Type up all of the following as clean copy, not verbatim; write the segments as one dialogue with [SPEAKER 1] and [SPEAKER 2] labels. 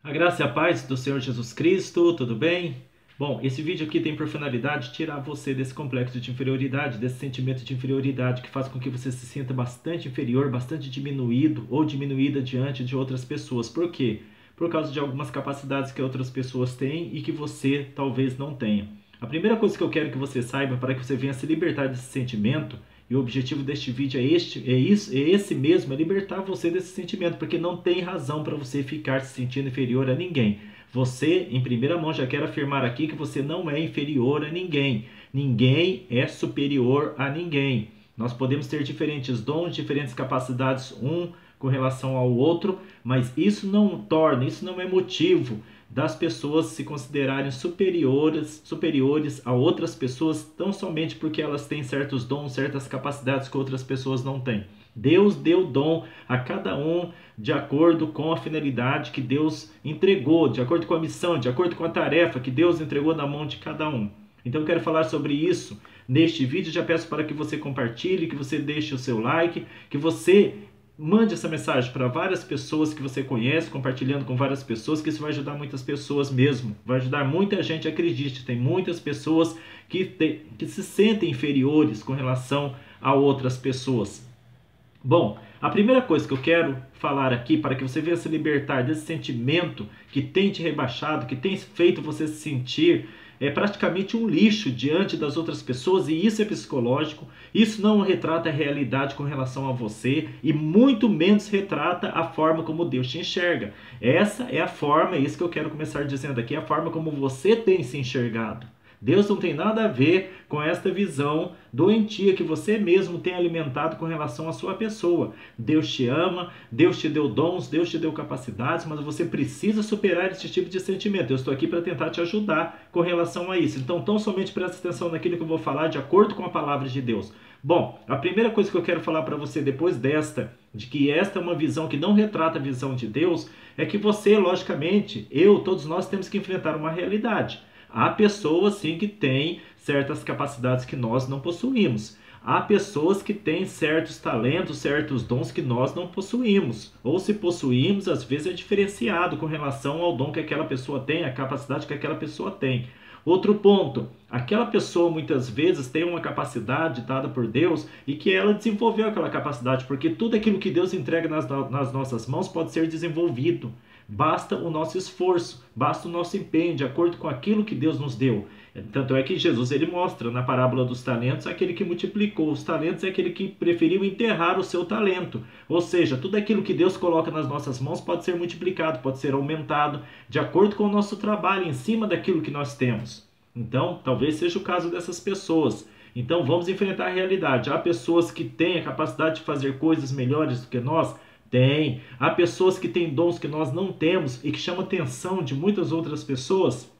[SPEAKER 1] A graça e a paz do Senhor Jesus Cristo, tudo bem? Bom, esse vídeo aqui tem por finalidade tirar você desse complexo de inferioridade, desse sentimento de inferioridade que faz com que você se sinta bastante inferior, bastante diminuído ou diminuída diante de outras pessoas. Por quê? Por causa de algumas capacidades que outras pessoas têm e que você talvez não tenha. A primeira coisa que eu quero que você saiba para que você venha se libertar desse sentimento, e o objetivo deste vídeo é esse mesmo, é libertar você desse sentimento, porque não tem razão para você ficar se sentindo inferior a ninguém. Você, em primeira mão, já quero afirmar aqui que você não é inferior a ninguém. Ninguém é superior a ninguém. Nós podemos ter diferentes dons, diferentes capacidades, um com relação ao outro, mas isso não é motivo das pessoas se considerarem superiores a outras pessoas, tão somente porque elas têm certos dons, certas capacidades que outras pessoas não têm. Deus deu dom a cada um de acordo com a finalidade que Deus entregou, de acordo com a missão, de acordo com a tarefa que Deus entregou na mão de cada um. Então eu quero falar sobre isso neste vídeo. Já peço para que você compartilhe, que você deixe o seu like, que você mande essa mensagem para várias pessoas que você conhece, compartilhando com várias pessoas, que isso vai ajudar muitas pessoas mesmo. Vai ajudar muita gente, acredite. Tem muitas pessoas que se sentem inferiores com relação a outras pessoas. Bom, a primeira coisa que eu quero falar aqui para que você venha se libertar desse sentimento que tem te rebaixado, que tem feito você se sentir praticamente um lixo diante das outras pessoas, e isso é psicológico, isso não retrata a realidade com relação a você e muito menos retrata a forma como Deus te enxerga. Essa é a forma, é isso que eu quero começar dizendo aqui, a forma como você tem se enxergado. Deus não tem nada a ver com esta visão doentia que você mesmo tem alimentado com relação à sua pessoa. Deus te ama, Deus te deu dons, Deus te deu capacidades, mas você precisa superar esse tipo de sentimento. Eu estou aqui para tentar te ajudar com relação a isso. Então, tão somente presta atenção naquilo que eu vou falar de acordo com a palavra de Deus. Bom, a primeira coisa que eu quero falar para você depois de que esta é uma visão que não retrata a visão de Deus, é que você, logicamente, todos nós temos que enfrentar uma realidade. Há pessoas, sim, que têm certas capacidades que nós não possuímos. Há pessoas que têm certos talentos, certos dons que nós não possuímos. Ou se possuímos, às vezes é diferenciado com relação ao dom que aquela pessoa tem, a capacidade que aquela pessoa tem. Outro ponto, aquela pessoa muitas vezes tem uma capacidade dada por Deus e que ela desenvolveu aquela capacidade, porque tudo aquilo que Deus entrega nas nossas mãos pode ser desenvolvido. Basta o nosso esforço, basta o nosso empenho, de acordo com aquilo que Deus nos deu. Tanto é que Jesus ele mostra na parábola dos talentos, aquele que multiplicou os talentos é aquele que preferiu enterrar o seu talento. Ou seja, tudo aquilo que Deus coloca nas nossas mãos pode ser multiplicado, pode ser aumentado, de acordo com o nosso trabalho, em cima daquilo que nós temos. Então, talvez seja o caso dessas pessoas. Então, vamos enfrentar a realidade. Há pessoas que têm a capacidade de fazer coisas melhores do que nós. Tem. Há pessoas que têm dons que nós não temos e que chamam a atenção de muitas outras pessoas,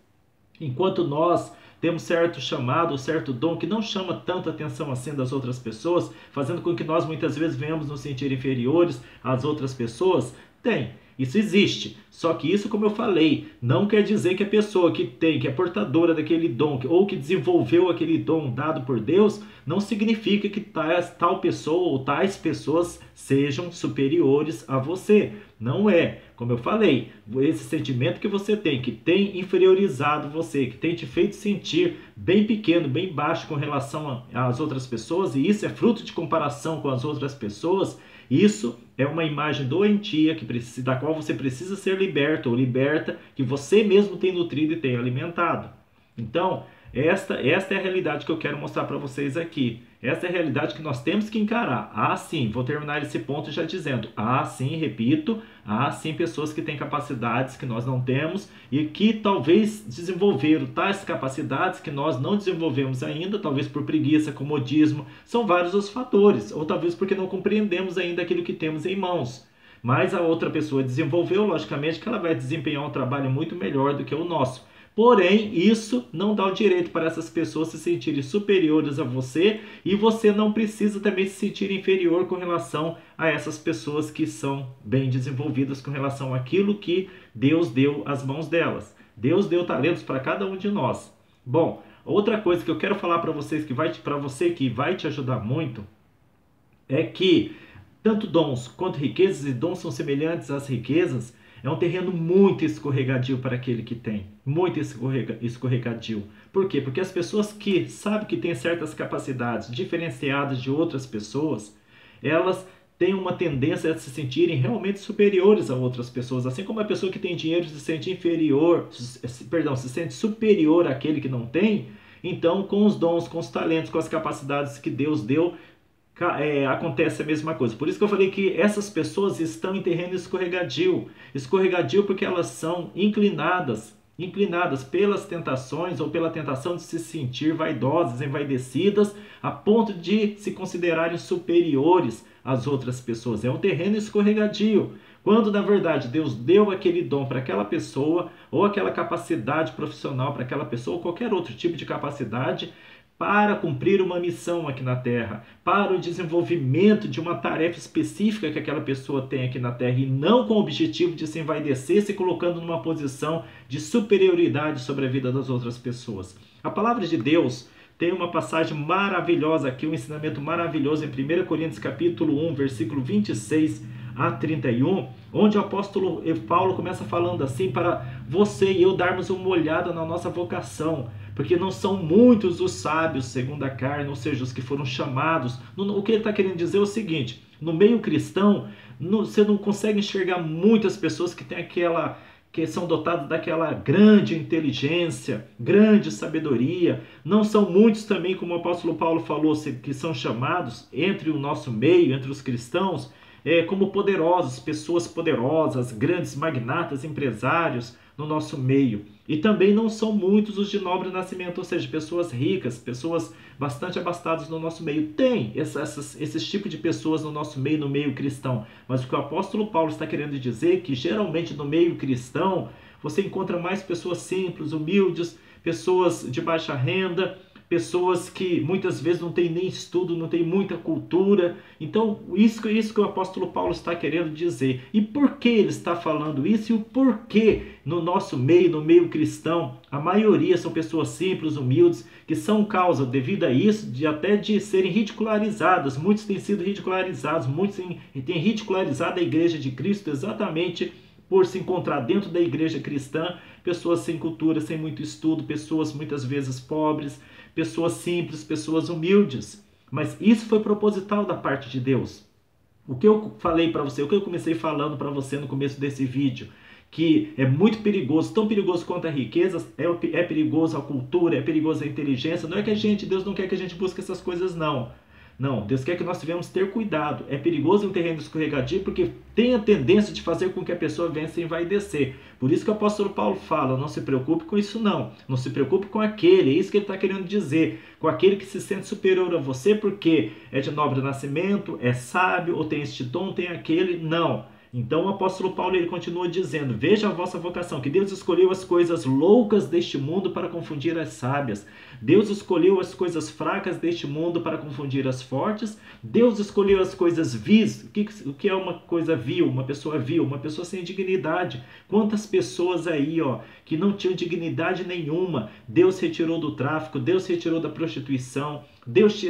[SPEAKER 1] enquanto nós temos certo chamado, certo dom que não chama tanta atenção assim das outras pessoas, fazendo com que nós muitas vezes venhamos nos sentir inferiores às outras pessoas. Tem. Isso existe. Só que isso, como eu falei, não quer dizer que a pessoa que é portadora daquele dom, ou que desenvolveu aquele dom dado por Deus, não significa que tal pessoa ou tais pessoas sejam superiores a você. Não é. Como eu falei, esse sentimento que você tem, que tem inferiorizado você, que tem te feito sentir bem pequeno, bem baixo com relação às outras pessoas, e isso é fruto de comparação com as outras pessoas, isso é uma imagem doentia da qual você precisa ser liberto ou liberta, que você mesmo tem nutrido e tem alimentado. Então, esta é a realidade que eu quero mostrar para vocês aqui. Essa é a realidade que nós temos que encarar. Ah, sim, vou terminar esse ponto já dizendo. Ah, sim, repito, há sim pessoas que têm capacidades que nós não temos e que talvez desenvolveram tais capacidades que nós não desenvolvemos ainda, talvez por preguiça, comodismo, são vários os fatores, ou talvez porque não compreendemos ainda aquilo que temos em mãos. Mas a outra pessoa desenvolveu, logicamente que ela vai desempenhar um trabalho muito melhor do que o nosso. Porém, isso não dá o direito para essas pessoas se sentirem superiores a você, e você não precisa também se sentir inferior com relação a essas pessoas que são bem desenvolvidas com relação àquilo que Deus deu às mãos delas. Deus deu talentos para cada um de nós. Bom, outra coisa que eu quero falar para vocês, para você que vai te ajudar muito, é que tanto dons quanto riquezas, e dons são semelhantes às riquezas, É um terreno muito escorregadio para aquele que tem, muito escorregadio. Por quê? Porque as pessoas que sabem que têm certas capacidades diferenciadas de outras pessoas, elas têm uma tendência a se sentirem realmente superiores a outras pessoas, assim como a pessoa que tem dinheiro se sente se sente superior àquele que não tem. Então, com os dons, com os talentos, com as capacidades que Deus deu, acontece a mesma coisa. Por isso que eu falei que essas pessoas estão em terreno escorregadio. Escorregadio porque elas são inclinadas pelas tentações ou pela tentação de se sentir vaidosas, envaidecidas, a ponto de se considerarem superiores às outras pessoas. É um terreno escorregadio. Quando, na verdade, Deus deu aquele dom para aquela pessoa, ou aquela capacidade profissional para aquela pessoa, ou qualquer outro tipo de capacidade, para cumprir uma missão aqui na Terra, para o desenvolvimento de uma tarefa específica que aquela pessoa tem aqui na Terra, e não com o objetivo de se envaidecer, se colocando numa posição de superioridade sobre a vida das outras pessoas. A palavra de Deus tem uma passagem maravilhosa aqui, um ensinamento maravilhoso em 1 Coríntios capítulo 1, versículo 26 a 31, onde o apóstolo Paulo começa falando assim, para você e eu darmos uma olhada na nossa vocação, porque não são muitos os sábios segundo a carne, ou seja, os que foram chamados. O que ele está querendo dizer é o seguinte: no meio cristão, você não consegue enxergar muitas pessoas que são dotadas daquela grande inteligência, grande sabedoria. Não são muitos também, como o apóstolo Paulo falou, que são chamados entre o nosso meio, entre os cristãos, como poderosos, pessoas poderosas, grandes magnatas, empresários no nosso meio. E também não são muitos os de nobre nascimento, ou seja, pessoas ricas, pessoas bastante abastadas no nosso meio. Tem esses tipos de pessoas no nosso meio, no meio cristão. Mas o que o apóstolo Paulo está querendo dizer é que geralmente no meio cristão você encontra mais pessoas simples, humildes, pessoas de baixa renda, pessoas que muitas vezes não têm nem estudo, não têm muita cultura. Então, isso que o apóstolo Paulo está querendo dizer. E por que ele está falando isso? E o porquê no nosso meio, no meio cristão, a maioria são pessoas simples, humildes, que são causa, devido a isso, até de serem ridicularizadas. Muitos têm sido ridicularizados, muitos têm ridicularizado a igreja de Cristo exatamente por se encontrar dentro da igreja cristã, pessoas sem cultura, sem muito estudo, pessoas muitas vezes pobres, pessoas simples, pessoas humildes. Mas isso foi proposital da parte de Deus. O que eu falei para você, o que eu comecei falando para você no começo desse vídeo, que é muito perigoso, tão perigoso quanto a riqueza, é perigoso a cultura, é perigoso a inteligência. Não é que Deus não quer que a gente busque essas coisas, não. Não, Deus quer que nós devemos ter cuidado. É perigoso um terreno escorregadio porque tem a tendência de fazer com que a pessoa venha se envaidecer. Por isso que o apóstolo Paulo fala, não se preocupe com isso não. Não se preocupe com aquele, é isso que ele está querendo dizer. Com aquele que se sente superior a você porque é de nobre nascimento, é sábio, ou tem este dom, tem aquele. Não. Então o apóstolo Paulo ele continua dizendo: veja a vossa vocação, que Deus escolheu as coisas loucas deste mundo para confundir as sábias. Deus escolheu as coisas fracas deste mundo para confundir as fortes. Deus escolheu as coisas vis. O que é uma coisa vil? Uma pessoa sem dignidade. Quantas pessoas aí, que não tinham dignidade nenhuma, Deus retirou do tráfico, Deus retirou da prostituição, Deus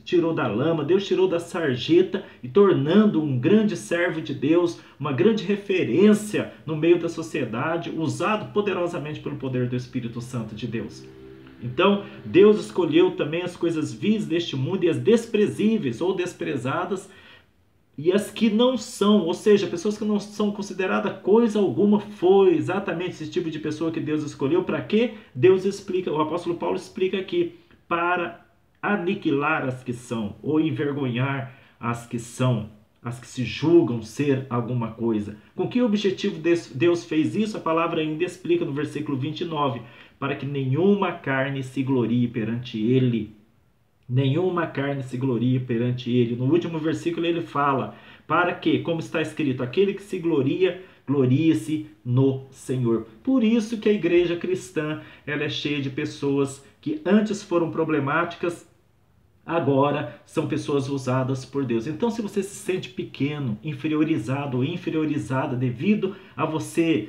[SPEAKER 1] tirou da lama, Deus tirou da sarjeta, e tornando um grande servo de Deus, uma grande referência no meio da sociedade, usado poderosamente pelo poder do Espírito Santo de Deus. Então, Deus escolheu também as coisas vis deste mundo e as desprezíveis ou desprezadas, e as que não são, ou seja, pessoas que não são consideradas coisa alguma. Foi exatamente esse tipo de pessoa que Deus escolheu. Para quê? Deus explica, o apóstolo Paulo explica aqui: para aniquilar as que são, ou envergonhar as que são, as que se julgam ser alguma coisa. Com que objetivo Deus fez isso? A palavra ainda explica no versículo 29, para que nenhuma carne se glorie perante ele. Nenhuma carne se glorie perante ele. No último versículo ele fala, para que, como está escrito, aquele que se gloria, glorie-se no Senhor. Por isso que a igreja cristã ela é cheia de pessoas que antes foram problemáticas, agora são pessoas usadas por Deus. Então, se você se sente pequeno, inferiorizado ou inferiorizada devido a você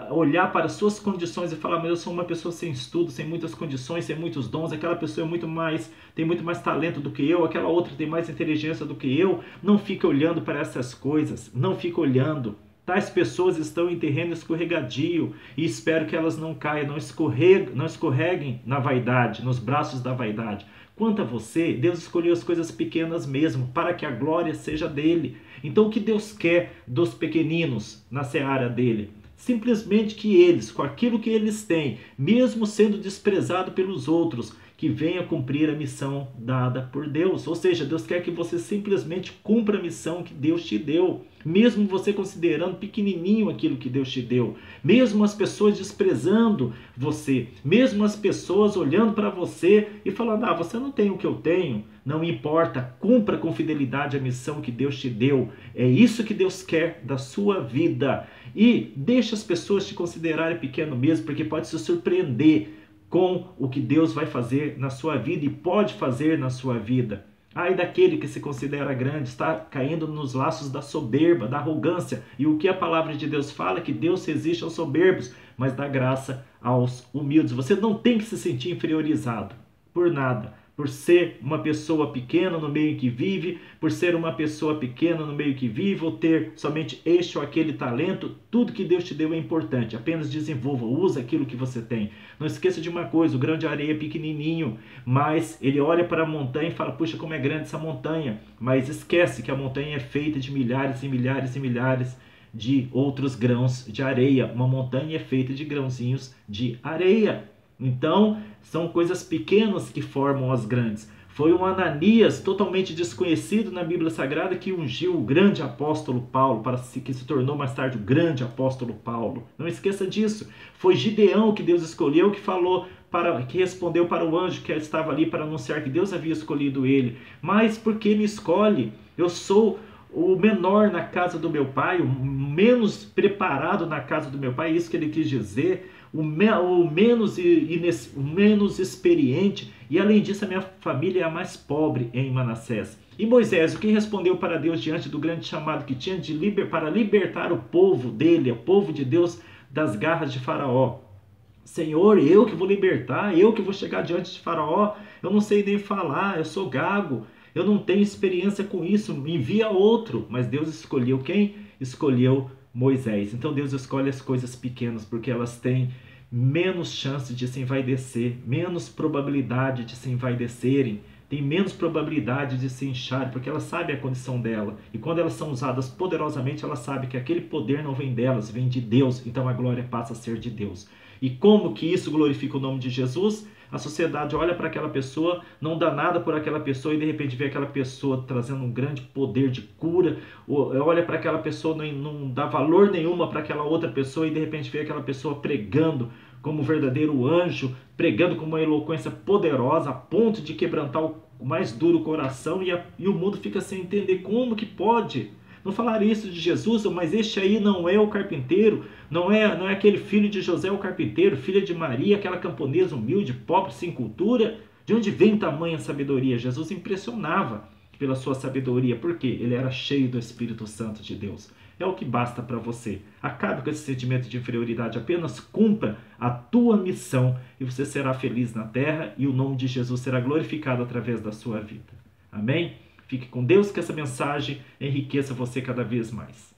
[SPEAKER 1] olhar para suas condições e falar: mas eu sou uma pessoa sem estudo, sem muitas condições, sem muitos dons, aquela pessoa tem muito mais talento do que eu, aquela outra tem mais inteligência do que eu. Não fique olhando para essas coisas, não fique olhando. Tais pessoas estão em terreno escorregadio e espero que elas não caiam, não escorreguem na vaidade, nos braços da vaidade. Quanto a você, Deus escolheu as coisas pequenas mesmo, para que a glória seja dele. Então o que Deus quer dos pequeninos na seara dele? Simplesmente que eles, com aquilo que eles têm, mesmo sendo desprezado pelos outros, que venha cumprir a missão dada por Deus. Ou seja, Deus quer que você simplesmente cumpra a missão que Deus te deu. Mesmo você considerando pequenininho aquilo que Deus te deu. Mesmo as pessoas desprezando você. Mesmo as pessoas olhando para você e falando, você não tem o que eu tenho. Não importa, cumpra com fidelidade a missão que Deus te deu. É isso que Deus quer da sua vida. E deixa as pessoas te considerarem pequeno mesmo, porque pode se surpreender com o que Deus vai fazer na sua vida e pode fazer na sua vida. Ai daquele que se considera grande, está caindo nos laços da soberba, da arrogância. E o que a palavra de Deus fala é que Deus resiste aos soberbos, mas dá graça aos humildes. Você não tem que se sentir inferiorizado por nada. Por ser uma pessoa pequena no meio que vive, por ser uma pessoa pequena no meio que vive, ou ter somente este ou aquele talento, tudo que Deus te deu é importante. Apenas desenvolva, usa aquilo que você tem. Não esqueça de uma coisa, o grão de areia é pequenininho, mas ele olha para a montanha e fala, puxa, como é grande essa montanha. Mas esquece que a montanha é feita de milhares e milhares e milhares de outros grãos de areia. Uma montanha é feita de grãozinhos de areia. Então, são coisas pequenas que formam as grandes. Foi um Ananias totalmente desconhecido na Bíblia Sagrada que ungiu o grande apóstolo Paulo, que se tornou mais tarde o grande apóstolo Paulo. Não esqueça disso. Foi Gideão que Deus escolheu, que respondeu para o anjo que estava ali para anunciar que Deus havia escolhido ele. Mas por que me escolhe? Eu sou o menor na casa do meu pai, o menos preparado na casa do meu pai, isso que ele quis dizer. O menos experiente, e além disso a minha família é a mais pobre em Manassés. E Moisés, o que respondeu para Deus diante do grande chamado que tinha para libertar o povo dele, o povo de Deus, das garras de Faraó? Senhor, eu que vou libertar, eu que vou chegar diante de Faraó, eu não sei nem falar, eu sou gago, eu não tenho experiência com isso, me envia outro. Mas Deus escolheu quem? Escolheu Moisés. Então Deus escolhe as coisas pequenas porque elas têm menos chance de se envaidecer, menos probabilidade de se envaidecerem, tem menos probabilidade de se inchar, porque ela sabe a condição dela. E quando elas são usadas poderosamente, ela sabe que aquele poder não vem delas, vem de Deus. Então a glória passa a ser de Deus. E como que isso glorifica o nome de Jesus? A sociedade olha para aquela pessoa, não dá nada por aquela pessoa e de repente vê aquela pessoa trazendo um grande poder de cura, ou olha para aquela pessoa, não dá valor nenhuma para aquela outra pessoa e de repente vê aquela pessoa pregando como um verdadeiro anjo, pregando com uma eloquência poderosa a ponto de quebrantar o mais duro coração e o mundo fica sem entender como que pode. Não falar isso de Jesus, mas este aí não é o carpinteiro, não é aquele filho de José o carpinteiro, filha de Maria, aquela camponesa humilde, pobre, sem cultura. De onde vem tamanha sabedoria? Jesus impressionava pela sua sabedoria, porque ele era cheio do Espírito Santo de Deus. É o que basta para você. Acabe com esse sentimento de inferioridade, apenas cumpra a tua missão e você será feliz na terra e o nome de Jesus será glorificado através da sua vida. Amém? Fique com Deus, que essa mensagem enriqueça você cada vez mais.